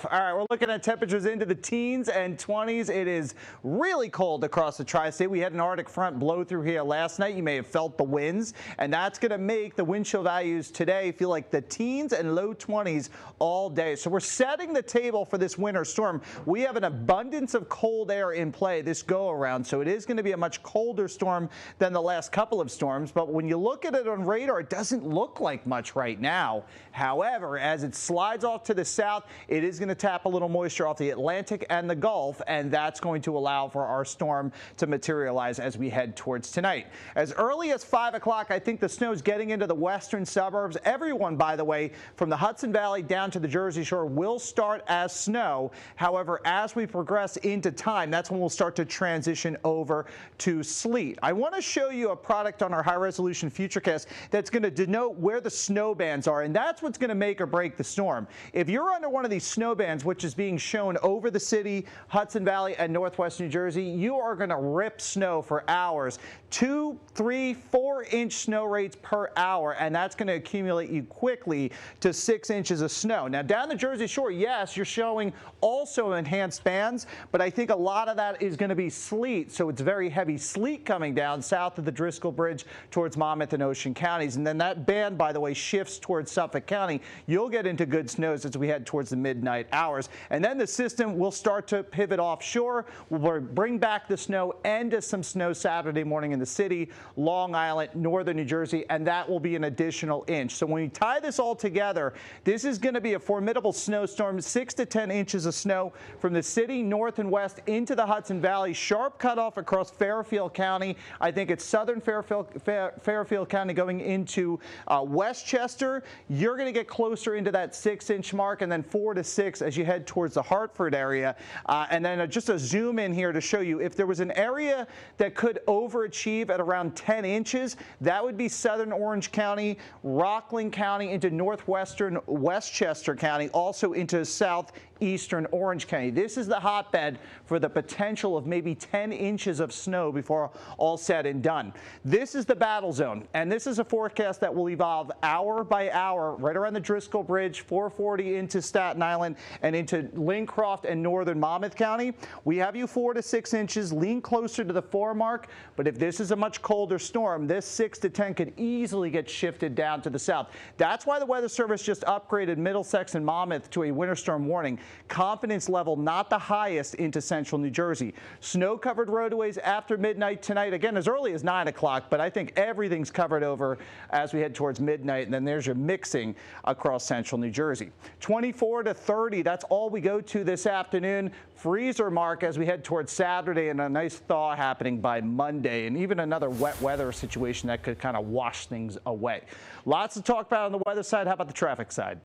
All right, we're looking at temperatures into the teens and 20s. It is really cold across the tri-state. We had an Arctic front blow through here last night. You may have felt the winds, and that's going to make the wind chill values today feel like the teens and low 20s all day. So we're setting the table for this winter storm. We have an abundance of cold air in play this go around, so it is going to be a much colder storm than the last couple of storms. But when you look at it on radar, it doesn't look like much right now. However, as it slides off to the south, it is going to tap a little moisture off the Atlantic and the Gulf, and that's going to allow for our storm to materialize as we head towards tonight. As early as 5 o'clock, I think the snow is getting into the western suburbs. Everyone, by the way, from the Hudson Valley down to the Jersey Shore will start as snow. However, as we progress into time, that's when we'll start to transition over to sleet. I want to show you a product on our high-resolution Futurecast that's going to denote where the snow bands are, and that's what's going to make or break the storm. If you're under one of these snow bands, which is being shown over the city, Hudson Valley, and Northwest New Jersey, you are going to rip snow for hours. 2, 3, 4-inch snow rates per hour, and that's going to accumulate you quickly to 6 inches of snow. Now, down the Jersey Shore, yes, you're showing also enhanced bands, but I think a lot of that is going to be sleet, so it's very heavy sleet coming down south of the Driscoll Bridge towards Monmouth and Ocean counties, and then that band, by the way, shifts towards Suffolk County. You'll get into good snows as we head towards the midnight hours, and then the system will start to pivot offshore. We'll bring back the snow and some snow Saturday morning in the city, Long Island, northern New Jersey, and that will be an additional inch. So when we tie this all together, this is going to be a formidable snowstorm, 6 to 10 inches of snow from the city north and west into the Hudson Valley, sharp cutoff across Fairfield County. I think it's southern Fairfield County going into Westchester. You're going to get closer into that 6-inch mark, and then 4 to 6 as you head towards the Hartford area. And then just a zoom in here to show you if there was an area that could overachieve at around 10 inches, that would be southern Orange County, Rockland County into northwestern Westchester County, also into southeastern Orange County. This is the hotbed for the potential of maybe 10 inches of snow before all said and done. This is the battle zone, and this is a forecast that will evolve hour by hour right around the Driscoll Bridge, 440 into Staten Island and into Lincroft and northern Monmouth County. We have you 4 to 6 inches, lean closer to the 4 mark, but if this is a much colder storm, this 6 to 10 could easily get shifted down to the south. That's why the Weather Service just upgraded Middlesex and Monmouth to a winter storm warning. Confidence level not the highest into central New Jersey. Snow-covered roadways after midnight tonight, again as early as 9 o'clock, but I think everything's covered over as we head towards midnight, and then there's your mixing across central New Jersey. 24 to 30, that's all we go to this afternoon. Freezer mark as we head towards Saturday, and a nice thaw happening by Monday, and even another wet weather situation that could kind of wash things away. Lots to talk about on the weather side. How about the traffic side?